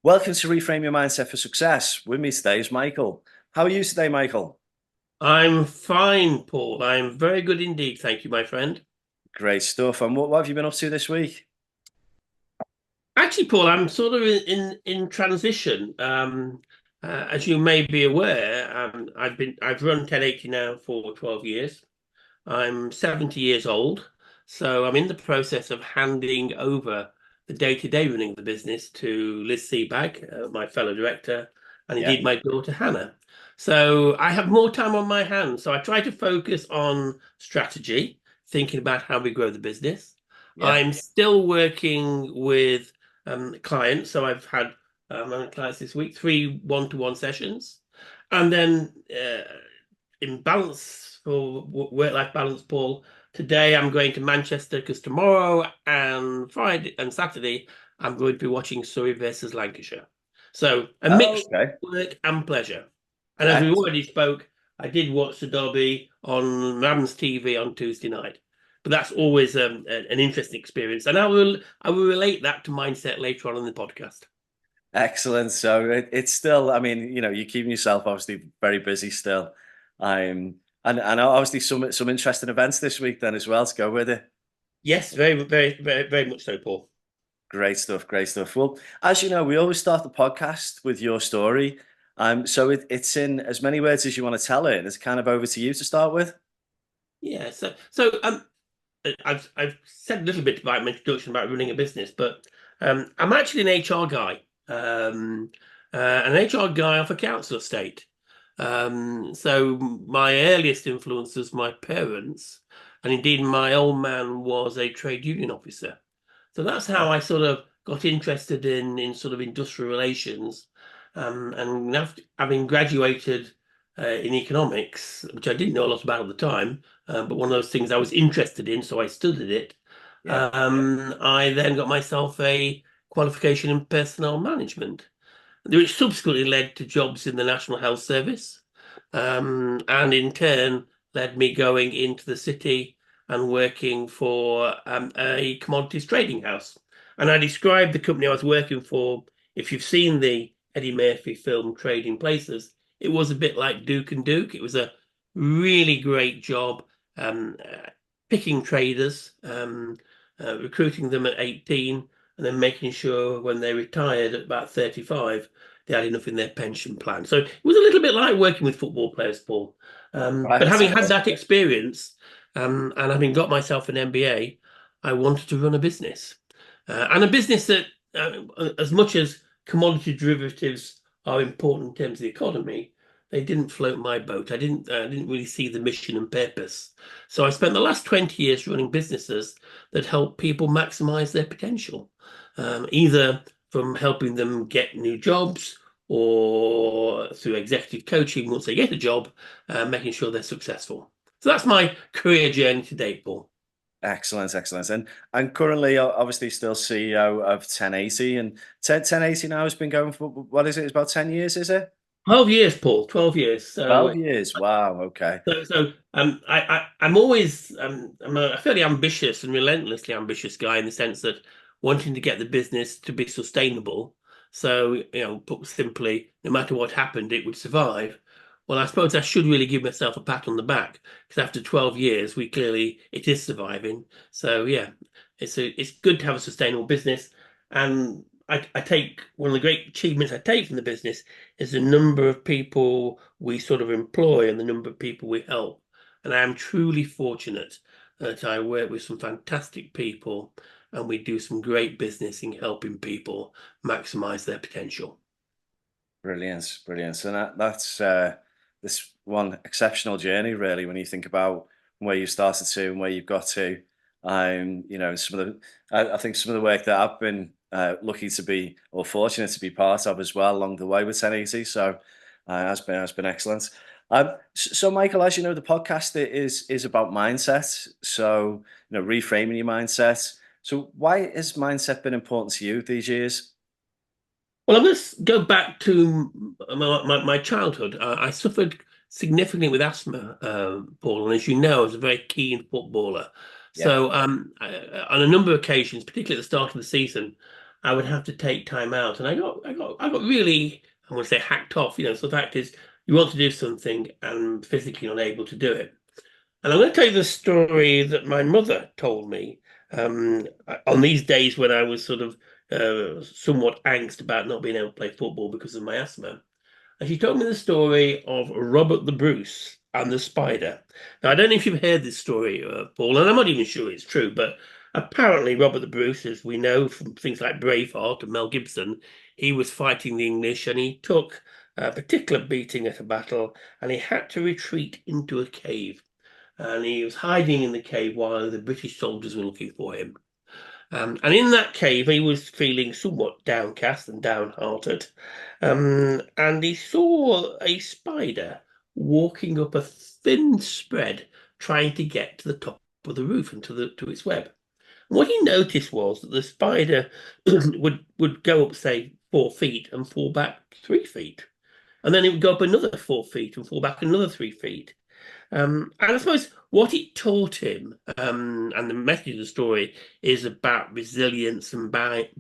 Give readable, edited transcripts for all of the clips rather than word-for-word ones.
Welcome to Reframe Your Mindset for Success. With me today is Michael. How are you today, Michael? I'm fine, Paul. I'm very good indeed. Thank you, my friend. Great stuff. And what have you been up to this week? Actually, Paul, I'm sort of in transition. As you may be aware, I've run 1080 now for 12 years. I'm 70 years old, so I'm in the process of handing over the day-to-day running of the business to Liz Seabag, my fellow director, and Yeah, indeed my daughter Hannah. So I have more time on my hands. So I try to focus on strategy, thinking about how we grow the business. yeah. I'm still working with clients, so I've had clients this week, three one-to-one sessions, and then in balance for work-life balance, Paul. Today I'm going to Manchester because tomorrow and Friday and Saturday I'm going to be watching Surrey versus Lancashire. So a Oh, mixed okay. work and pleasure. And as we Excellent. already spoke, I did watch the derby on Rams TV on Tuesday night. But that's always an interesting experience, and I will relate that to mindset later on in the podcast. Excellent. So it's still, I mean, you're keeping yourself obviously very busy still. And obviously some interesting events this week then as well to go with it. Yes, very, very, very, very much so, Paul. Great stuff, great stuff. Well, as you know, we always start the podcast with your story. So it's in as many words as you want to tell it. It's kind of over to you to start with. Yeah, so I've said a little bit about my introduction about running a business, but I'm actually an HR guy, an HR guy off a council estate. So my earliest influence was my parents, and indeed my old man was a trade union officer. So that's how I sort of got interested in sort of industrial relations, and after having graduated in economics, which I didn't know a lot about at the time, but one of those things I was interested in, so I studied it. Yeah. I then got myself a qualification in personnel management, which subsequently led to jobs in the National Health Service, and in turn led me going into the city and working for a commodities trading house. And I described the company I was working for. If you've seen the Eddie Murphy film Trading Places, it was a bit like Duke and Duke. It was a really great job, picking traders, recruiting them at 18, and then making sure when they retired at about 35, they had enough in their pension plan. So it was a little bit like working with football players, Paul. But Right. having had that experience, and having got myself an MBA, I wanted to run a business. And a business that, as much as commodity derivatives are important in terms of the economy, they didn't float my boat. I didn't really see the mission and purpose. So I spent the last 20 years running businesses that help people maximize their potential, either from helping them get new jobs or through executive coaching once they get a job, making sure they're successful. So that's my career journey to date, Paul. Excellent, excellent. And currently, obviously, still CEO of 1080. And 1080 now has been going for, what is it? It's about 10 years, is it? 12 years, Paul, 12 years. 12 years. Wow. Okay. I'm always I'm a fairly ambitious and relentlessly ambitious guy in the sense that wanting to get the business to be sustainable. So, put simply, no matter what happened, it would survive. Well, I suppose I should really give myself a pat on the back because after 12 years, it is surviving. So yeah, it's good to have a sustainable business. And I take one of the great achievements I take from the business is the number of people we sort of employ and the number of people we help. And I am truly fortunate that I work with some fantastic people and we do some great business in helping people maximize their potential. Brilliant. Brilliant. And that's this one exceptional journey, really, when you think about where you started to and where you've got to. Some of I think some of the work that I've been lucky to be or fortunate to be part of as well along the way with 1080. So has been excellent. So Michael, as you know, the podcast is about mindset. So reframing your mindset. So why has mindset been important to you these years? Well, I'm going to go back to my childhood. I suffered significantly with asthma, Paul, and as you know, I was a very keen footballer. Yeah. So, on a number of occasions, particularly at the start of the season, I would have to take time out, and I got really, I want to say, hacked off. So the fact is, you want to do something and physically not able to do it. And I'm going to tell you the story that my mother told me on these days when I was sort of somewhat angst about not being able to play football because of my asthma. And she told me the story of Robert the Bruce and the spider. Now, I don't know if you've heard this story, Paul, and I'm not even sure it's true, but apparently Robert the Bruce, as we know from things like Braveheart and Mel Gibson, he was fighting the English and he took a particular beating at a battle and he had to retreat into a cave. And he was hiding in the cave while the British soldiers were looking for him. And in that cave, he was feeling somewhat downcast and downhearted. And he saw a spider walking up a thin spread, trying to get to the top of the roof and to its web. And what he noticed was that the spider would go up, say, 4 feet and fall back 3 feet. And then it would go up another 4 feet and fall back another 3 feet. And I suppose what it taught him, and the message of the story is about resilience and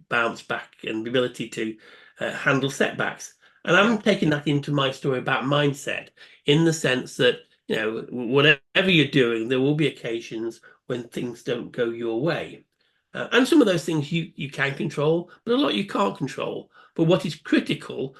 bounce back and the ability to handle setbacks. And Yeah. I'm taking that into my story about mindset in the sense that, whatever you're doing, there will be occasions when things don't go your way. And some of those things you can control, but a lot you can't control. But what is critical,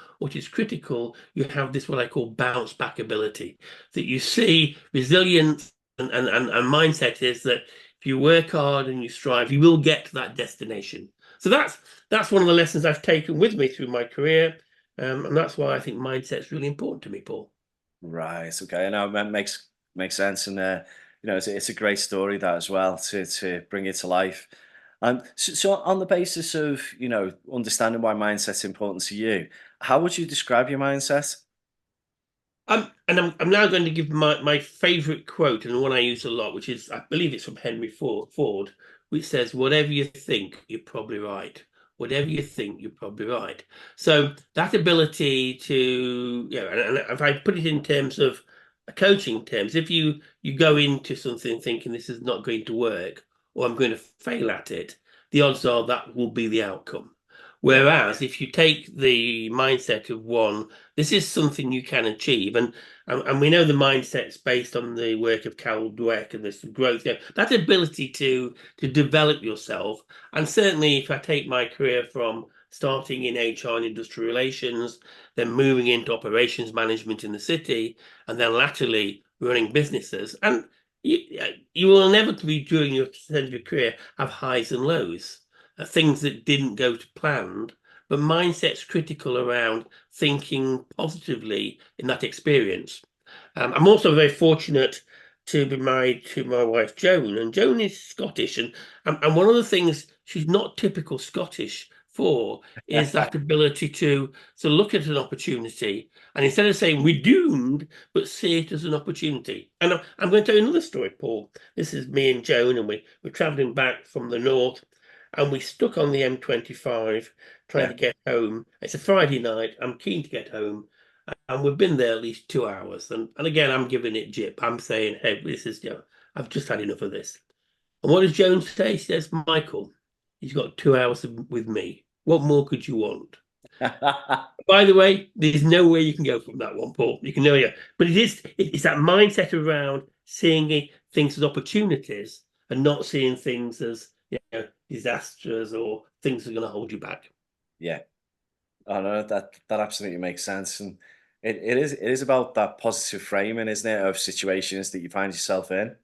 you have this what I call bounce back ability, that you see resilience and mindset is that if you work hard and you strive, you will get to that destination. So that's one of the lessons I've taken with me through my career. And that's why I think mindset is really important to me, Paul. Right. Okay. I know that makes sense, and it's a great story that as well to bring it to life. So on the basis of understanding why mindset's important to you, how would you describe your mindset? And I'm now going to give my favorite quote and the one I use a lot, which is, I believe it's from Henry Ford, which says, whatever you think, you're probably right. Whatever you think, you're probably right. So that ability to, and if I put it in terms of coaching terms, if you go into something thinking this is not going to work or I'm going to fail at it, the odds are that will be the outcome. Yeah. Whereas if you take the mindset of one, this is something you can achieve, and we know the mindset's based on the work of Carol Dweck and this growth. That ability to develop yourself, and certainly if I take my career from starting in HR and industrial relations, then moving into operations management in the city, and then latterly running businesses, and you will inevitably during your career have highs and lows, things that didn't go to plan, but mindset's critical around thinking positively in that experience. I'm also very fortunate to be married to my wife Joan, and Joan is Scottish, and one of the things she's not typical Scottish for is that ability to look at an opportunity and instead of saying we're doomed, but see it as an opportunity. And I'm going to tell you another story, Paul. This is me and Joan, and we're traveling back from the north, and we stuck on the M25 trying Yeah. to get home. It's a Friday night. I'm keen to get home. And we've been there at least 2 hours. And again, I'm giving it jip. I'm saying, hey, this is, I've just had enough of this. And what does Jones say? She says, Michael, he's got 2 hours with me. What more could you want? By the way, there's nowhere you can go from that one, Paul. You can know, yeah. But it's that mindset around seeing things as opportunities and not seeing things as disasters or things that are going to hold you back. Yeah. I know that absolutely makes sense, and it is about that positive framing, isn't it, of situations that you find yourself in.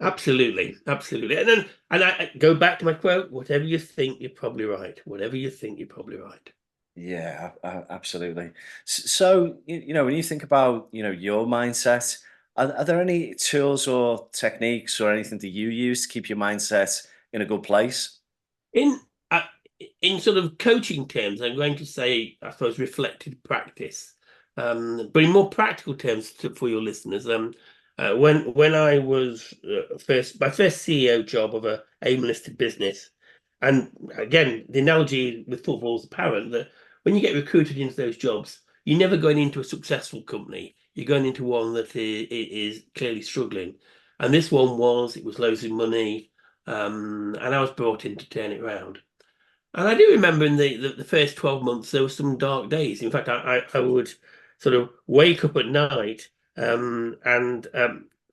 Absolutely, absolutely. And I go back to my quote, whatever you think, you're probably right. Whatever you think, you're probably right. Yeah, absolutely. So, when you think about, your mindset, are there any tools or techniques or anything that you use to keep your mindset in a good place? In uh, in sort of coaching terms, I'm going to say, I suppose, reflected practice. But in more practical terms for your listeners, when I was my first CEO job of a AIM-listed business, and again, the analogy with football is apparent that when you get recruited into those jobs, you're never going into a successful company. You're going into one that is clearly struggling. And this one it was losing money, and I was brought in to turn it around. And I do remember in the first 12 months, there were some dark days. In fact, I would sort of wake up at night and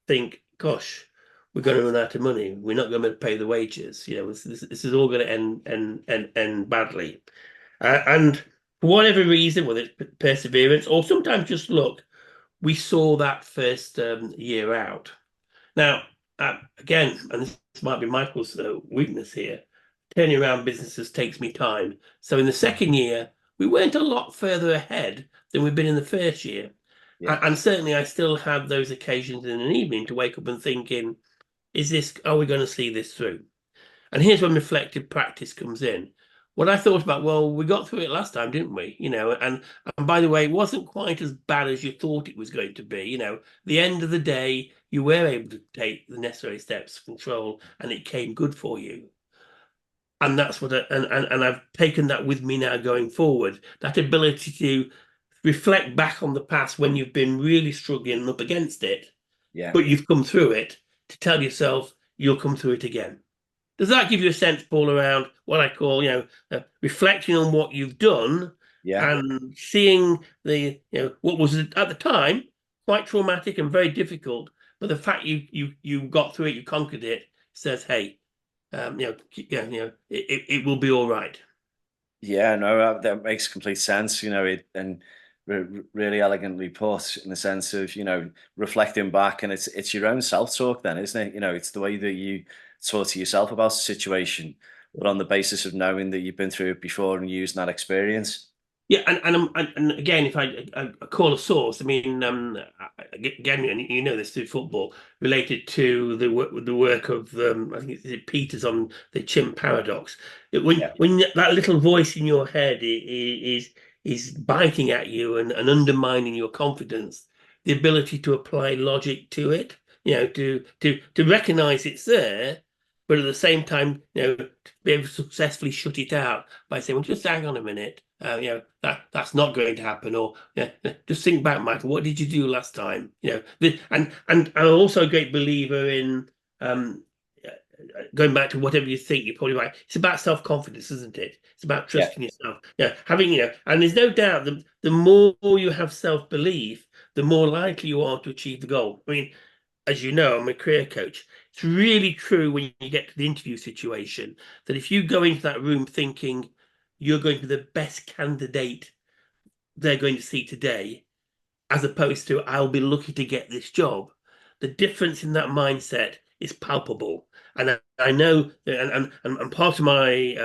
think, gosh, we're going to run out of money. We're not going to pay the wages. This is all going to end badly. And for whatever reason, whether it's perseverance or sometimes just luck, we saw that first year out. Now, again, and this might be Michael's weakness here, turning around businesses takes me time. So in the second year, we weren't a lot further ahead than we've been in the first year. Yeah, And certainly I still had those occasions in an evening to wake up and thinking, are we going to see this through? And here's when reflective practice comes in. What I thought about, well, we got through it last time, didn't we? And by the way, it wasn't quite as bad as you thought it was going to be. The end of the day, you were able to take the necessary steps to control, and it came good for you. And that's and I've taken that with me now going forward. That ability to reflect back on the past when you've been really struggling up against it, yeah, but you've come through it, to tell yourself you'll come through it again. Does that give you a sense, Paul, around what I call, reflecting on what you've done yeah. and seeing what was at the time quite traumatic and very difficult, but the fact you got through it, you conquered it, says, hey, it will be all right. Yeah, no, that makes complete sense. And really elegantly put in the sense of reflecting back, and it's your own self talk, then, isn't it? It's the way that you talk to yourself about the situation, but on the basis of knowing that you've been through it before and using that experience. Yeah, and again, if I call a source, I mean, again, and you know this through football, related to the work of I think it's Peters on the chimp paradox. Yeah, When that little voice in your head is biting at you and undermining your confidence, the ability to apply logic to it, to recognize it's there, but at the same time, to be able to successfully shut it out by saying, well, just hang on a minute. That's not going to happen. Or just think back, Michael. What did you do last time? And I'm also a great believer in um, going back to whatever you think. You're probably right. It's about self-confidence, isn't it? It's about yeah, trusting yourself. Having and there's no doubt that the more you have self-belief, the more likely you are to achieve the goal. I mean, as you know, I'm a career coach. It's really true when you get to the interview situation that if you go into that room thinking you're going to be the best candidate they're going to see today, as opposed to I'll be lucky to get this job, the difference in that mindset is palpable. And I know, and part of my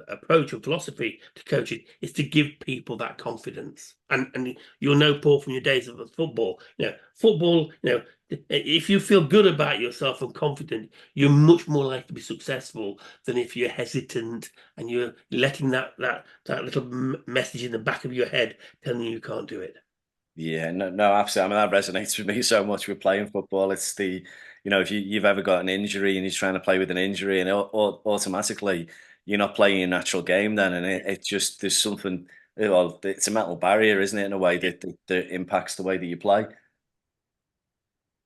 approach and philosophy to coaching is to give people that confidence. And you'll know, Paul, from your days of football. Football. If you feel good about yourself and confident, you're much more likely to be successful than if you're hesitant and you're letting that little message in the back of your head telling you can't do it. yeah. No, no, absolutely. I mean, that resonates with me so much with playing football. It's if you've ever got an injury and you're trying to play with an injury, and automatically you're not playing your natural game then, and it just there's something. Well, it's a mental barrier, isn't it, in a way that impacts the way that you play.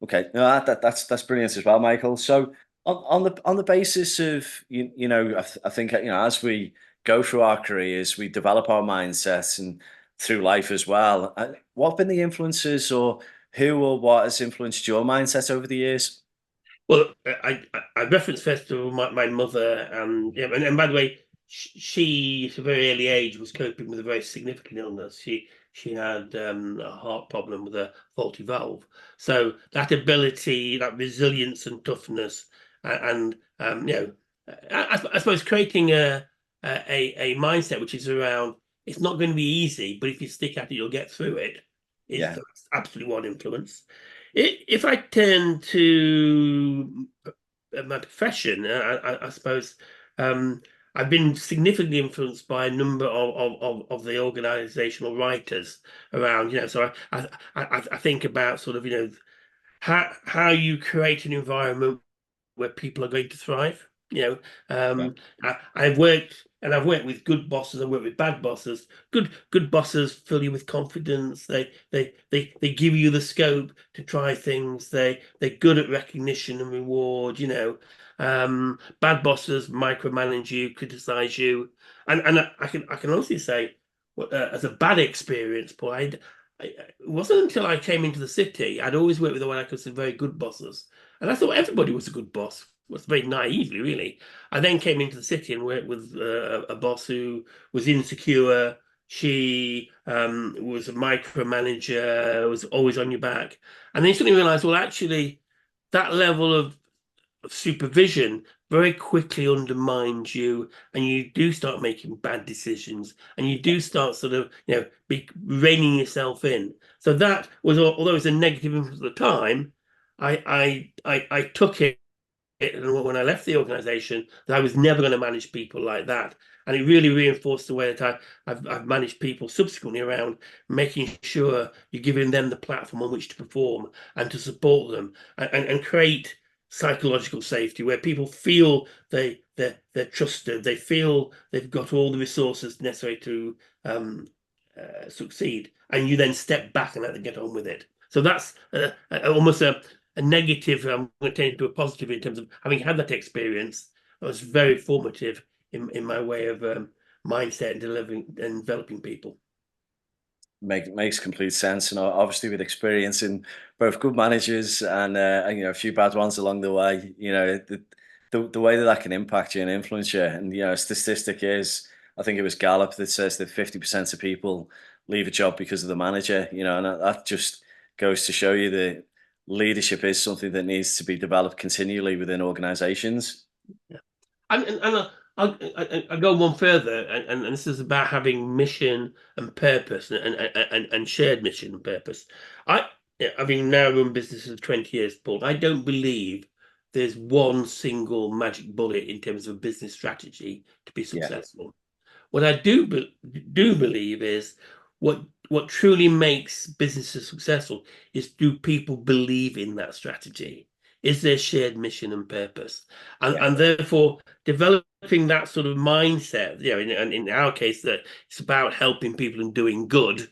Okay, no, that's brilliant as well, Michael. So on the basis of I think as we go through our careers, we develop our mindsets and through life as well. What have been the influences, or who or what has influenced your mindset over the years? Well, I referenced first of all my mother, and yeah, and by the way, she at a very early age was coping with a very significant illness. She had a heart problem with a faulty valve. So that ability, that resilience and toughness, and I suppose creating a mindset which is around it's not going to be easy, but if you stick at it, you'll get through it. Is Yeah, absolutely one influence. If I turn to my profession, I suppose I've been significantly influenced by a number of the organizational writers around. So I think about sort of how you create an environment where people are going to thrive. You know, Yeah. I've worked with good bosses. I've worked with bad bosses. Good bosses fill you with confidence. They give you the scope to try things. They're good at recognition and reward. Bad bosses micromanage you, criticize you, and I can honestly say, as a bad experience, Paul, it wasn't until I came into the city. I'd always worked with what I consider very good bosses, and I thought everybody was a good boss. Was very naively, really. I then came into the city and worked with a boss who was insecure. She was a micromanager, was always on your back. And then you suddenly realize, well, actually, that level of supervision very quickly undermines you, and you do start making bad decisions, and you do start sort of, be reining yourself in. So that was, although it was a negative influence at the time, I took it when I left the organization that I was never going to manage people like that. And it really reinforced the way that I've managed people subsequently around making sure you're giving them the platform on which to perform and to support them and create psychological safety where people feel they're trusted, they feel they've got all the resources necessary to succeed, and you then step back and let them get on with it. So that's almost a negative. I'm going to turn into a positive in terms of having had that experience. It was very formative in my way of mindset and delivering and developing people. Makes complete sense, and obviously with experiencing both good managers and a few bad ones along the way, the way that that can impact you and influence you. And a statistic is, I think it was Gallup that says that 50% of people leave a job because of the manager. And that just goes to show you that leadership is something that needs to be developed continually within organizations. Yeah. I'll go one further, and this is about having mission and purpose, and shared mission and purpose. Having now run businesses for 20 years, Paul, I don't believe there's one single magic bullet in terms of a business strategy to be Yeah, successful. What I do believe is what truly makes businesses successful is, do people believe in that strategy? Is there shared mission and purpose? yeah, And therefore developing that sort of mindset, in our case, that it's about helping people and doing good,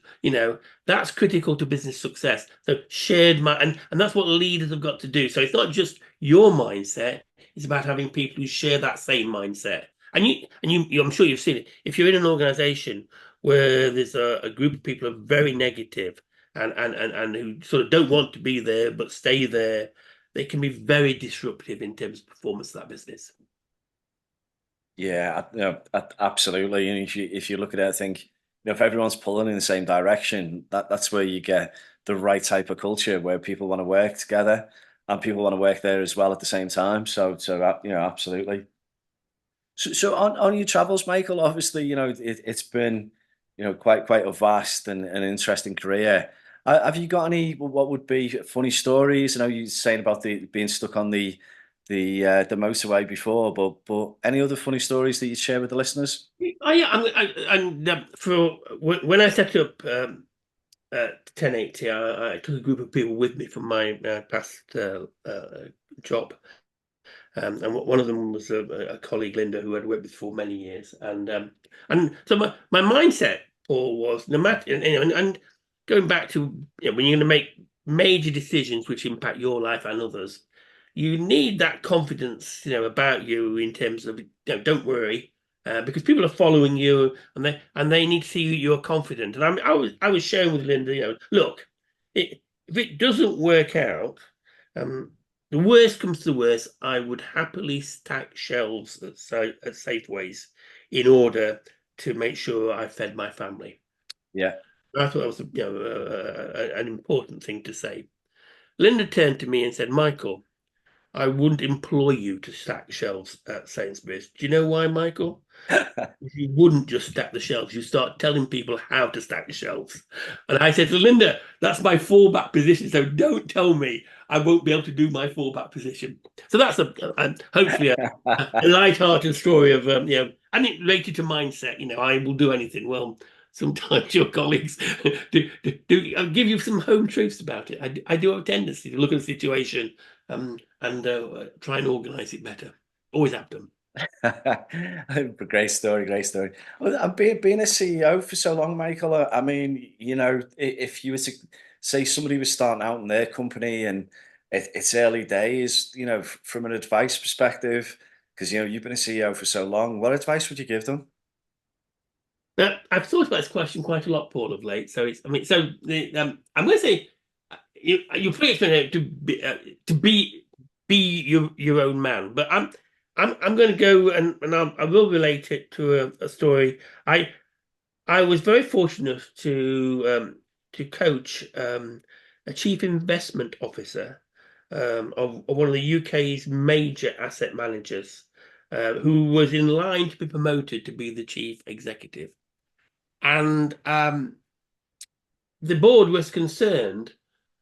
that's critical to business success. So shared and that's what leaders have got to do. So it's not just your mindset, it's about having people who share that same mindset. I'm sure you've seen it. If you're in an organization where there's a group of people who are very negative and who sort of don't want to be there but stay there, they can be very disruptive in terms of performance of that business. yeah. Absolutely. And if you look at it, I think if everyone's pulling in the same direction, that's where you get the right type of culture where people want to work together and people want to work there as well at the same time. So absolutely. So on your travels, Michael, obviously, it's been, quite a vast and interesting career. Have you got any what would be funny stories? I know you're saying about the being stuck on the motorway before, but any other funny stories that you'd share with the listeners? Yeah, and for when I set up 1080, I took a group of people with me from my past job. And one of them was a colleague, Linda, who I'd worked with for many years. And so my mindset, Paul, was no matter, and going back to, when you're going to make major decisions which impact your life and others, you need that confidence, about you in terms of, don't worry, because people are following you, and they need to see you're confident. And I was sharing with Linda, look, if it doesn't work out, the worst comes to the worst, I would happily stack shelves at Safeways in order to make sure I fed my family. Yeah. I thought that was, an important thing to say. Linda turned to me and said, Michael, I wouldn't employ you to stack shelves at Sainsbury's. Do you know why, Michael? You wouldn't just stack the shelves, you start telling people how to stack the shelves. And I said to Linda, that's my fallback position, so don't tell me I won't be able to do my fallback position. So that's hopefully a light-hearted story of and it related to mindset. I will do anything. Well, sometimes your colleagues I'll give you some home truths about it. I do have a tendency to look at the situation and try and organize it better. Always have done. Great story, great story. Well, and being a CEO for so long, Michael, I mean, if you were to say somebody was starting out in their company and it's early days, from an advice perspective, because you've been a CEO for so long, what advice would you give them? Now, I've thought about this question quite a lot, Paul, of late. So it's, I mean, so I'm going to say you're pretty expected to be your own man, but I'm going to go and I will relate it to a story. I was very fortunate to coach a chief investment officer of one of the UK's major asset managers, who was in line to be promoted to be the chief executive. And the board was concerned,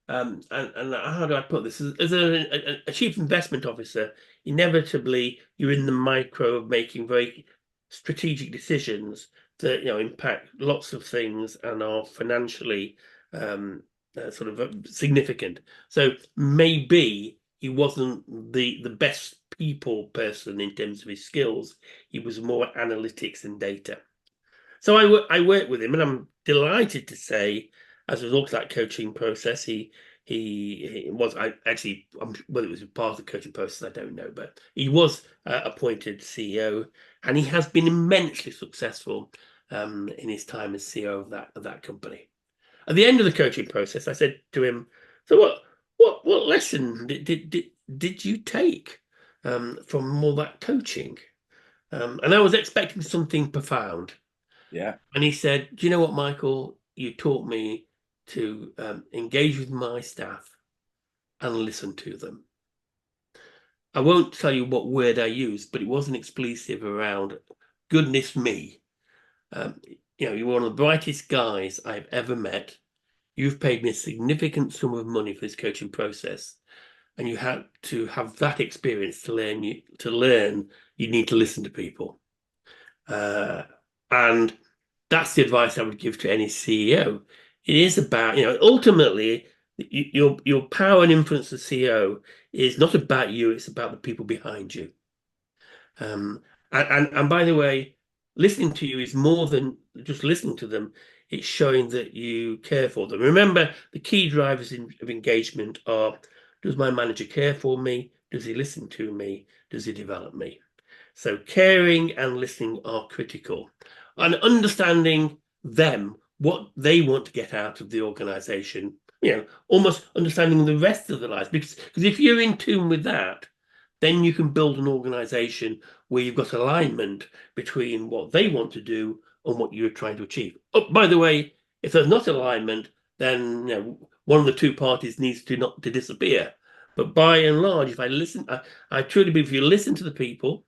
and how do I put this? As a chief investment officer, inevitably you're in the micro of making very strategic decisions that impact lots of things and are financially sort of significant. So maybe he wasn't the best people person in terms of his skills. He was more analytics and data. So I worked with him, and I'm delighted to say, as a result of that coaching process, he was whether it was part of the coaching process, I don't know, but he was appointed CEO, and he has been immensely successful in his time as CEO of that company. At the end of the coaching process, I said to him, "So what lesson did you take from all that coaching?" And I was expecting something profound. Yeah. And he said, "Do you know what, Michael? You taught me to engage with my staff and listen to them." I won't tell you what word I used, but it wasn't expletive around goodness me. You're one of the brightest guys I've ever met. You've paid me a significant sum of money for this coaching process, and you had to have that experience to learn. You need to listen to people, and that's the advice I would give to any CEO. It is about, ultimately, your power and influence as CEO is not about you, it's about the people behind you. And by the way, listening to you is more than just listening to them, it's showing that you care for them. Remember, the key drivers of engagement are: does my manager care for me? Does he listen to me? Does he develop me? So caring and listening are critical, and understanding them, what they want to get out of the organization, almost understanding the rest of their lives. Because if you're in tune with that, then you can build an organization where you've got alignment between what they want to do and what you're trying to achieve. Oh, by the way, if there's not alignment, then one of the two parties needs to not to disappear. But by and large, if I listen, I truly believe if you listen to the people,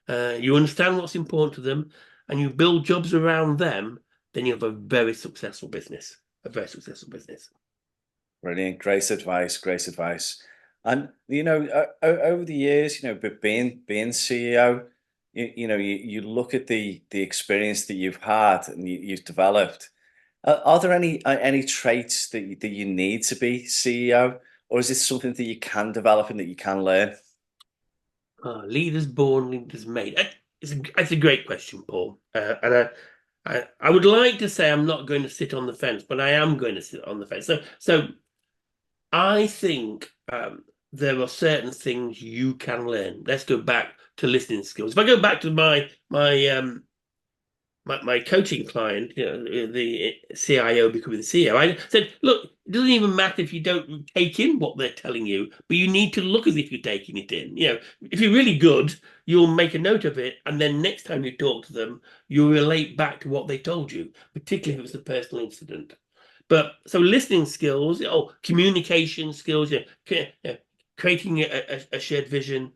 you understand what's important to them, and you build jobs around them, then you have a very successful business. A very successful business. Brilliant. Great advice. Great advice. And over the years, but being CEO, you look at the experience that you've had and you've developed. Are there any traits that you need to be CEO, or is it something that you can develop and that you can learn? Leaders born, leaders made. It's a great question, Paul. And I would like to say I'm not going to sit on the fence, but I am going to sit on the fence. So I think there are certain things you can learn. Let's go back to listening skills. If I go back to my coaching client, the CIO becoming the CEO, I said, look, it doesn't even matter if you don't take in what they're telling you, but you need to look as if you're taking it in. If you're really good, you'll make a note of it, and then next time you talk to them, you'll relate back to what they told you, particularly if it was a personal incident. But so listening skills, communication skills, creating a shared vision,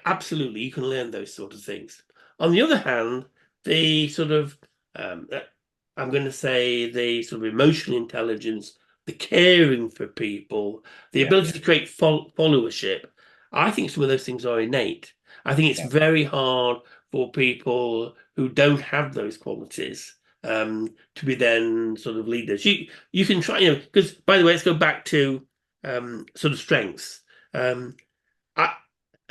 absolutely, you can learn those sort of things. On the other hand, the sort of, I'm going to say, the sort of emotional intelligence, the caring for people, the Yeah, ability to create followership, I think some of those things are innate. I think it's yeah, very hard for people who don't have those qualities to be then sort of leaders. You can try, because by the way, let's go back to sort of strengths. I,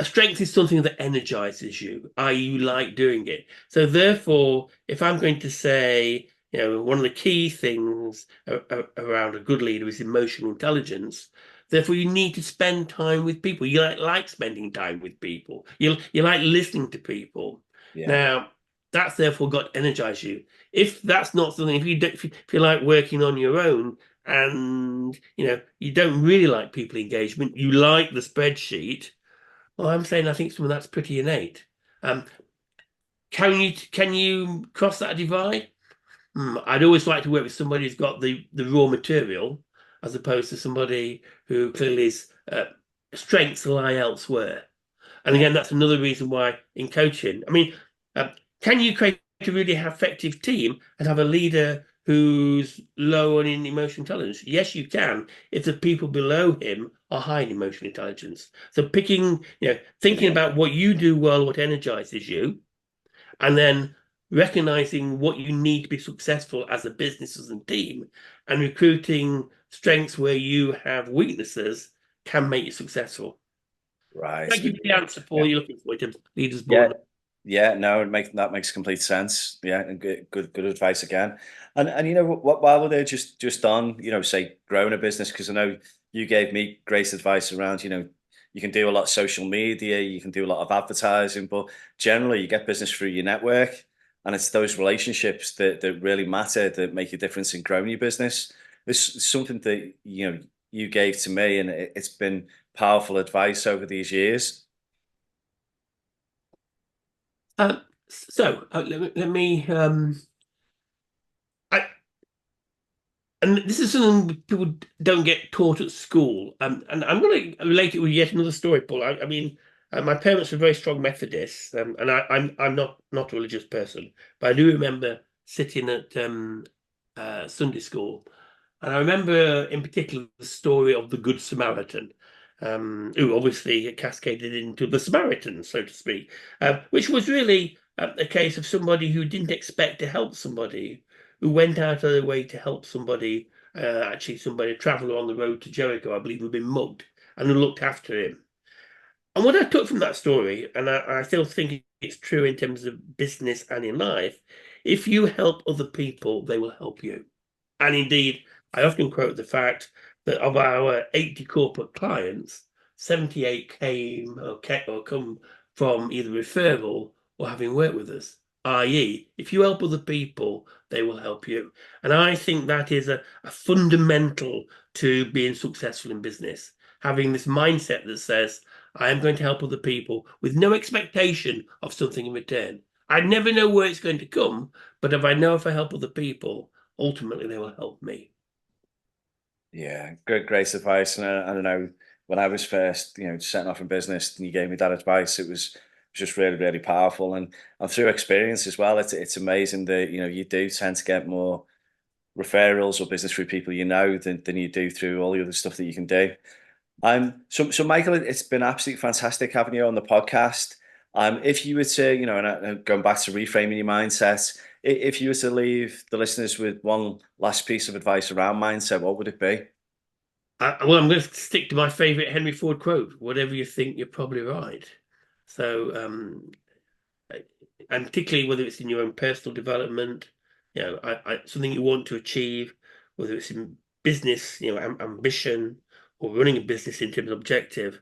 a strength is something that energizes you, i.e., you like doing it. So therefore, if I'm going to say, one of the key things around a good leader is emotional intelligence. Therefore, you need to spend time with people. You like spending time with people. You like listening to people. Yeah. Now, that's therefore got to energize you. If that's not something, if you like working on your own, and you don't really like people engagement, you like the spreadsheet. Well, I'm saying I think some of that's pretty innate. Um, can you cross that divide? I'd always like to work with somebody who's got the raw material, as opposed to somebody who clearly is strengths lie elsewhere. And again, that's another reason why in coaching, I mean, can you create a really effective team and have a leader who's low on in emotional intelligence? Yes, you can, if the people below him are high in emotional intelligence. So thinking Brilliant. about what you do well, what energizes you, and then recognizing what you need to be successful as a business, as a team, and recruiting strengths where you have weaknesses can make you successful. Right. Thank you for the answer, Yeah. Paul. You're looking for it, leaders Yeah. born. Yeah, no, that makes complete sense. Yeah, and good advice again. And what while we're there, just on say growing a business, because I know you gave me great advice around you can do a lot of social media, you can do a lot of advertising, but generally you get business through your network, and it's those relationships that really matter, that make a difference in growing your business. This is something that you gave to me, and it's been powerful advice over these years. Let me I, and this is something people don't get taught at school. And I'm going to relate it with yet another story, Paul. I mean, my parents were very strong Methodists, and I'm not a religious person, but I do remember sitting at Sunday school, and I remember in particular the story of the Good Samaritan, who obviously cascaded into the Samaritans, so to speak, which was really a case of somebody who didn't expect to help somebody, who went out of their way to help somebody, actually somebody traveling on the road to Jericho, I believe, who'd been mugged, and who looked after him. And what I took from that story, and I still think it's true in terms of business and in life, if you help other people, they will help you. And indeed, I often quote the fact that of our 80 corporate clients, 78 came or come from either referral or having worked with us. I.e., if you help other people, they will help you. And I think that is a fundamental to being successful in business. Having this mindset that says, I am going to help other people with no expectation of something in return. I never know where it's going to come, but if I help other people, ultimately they will help me. Yeah, good, great advice. And I don't know, when I was first, setting off in business, and you gave me that advice, it was just really, really powerful. And through experience as well, it's amazing that you do tend to get more referrals or business through people than you do through all the other stuff that you can do. So Michael, it's been absolutely fantastic having you on the podcast. If you were to, and going back to reframing your mindset, if you were to leave the listeners with one last piece of advice around mindset, what would it be? Well, I'm going to stick to my favorite Henry Ford quote: "Whatever you think, you're probably right." So, and particularly whether it's in your own personal development, something you want to achieve, whether it's in business, ambition, or running a business in terms of objective,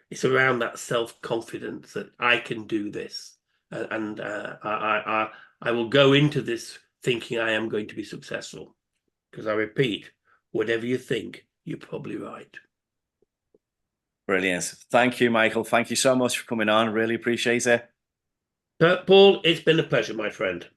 it's around that self-confidence that I can do this, and I will go into this thinking I am going to be successful, because I repeat, whatever you think, you're probably right. Brilliant. Thank you, Michael. Thank you so much for coming on. Really appreciate it. Paul, it's been a pleasure, my friend.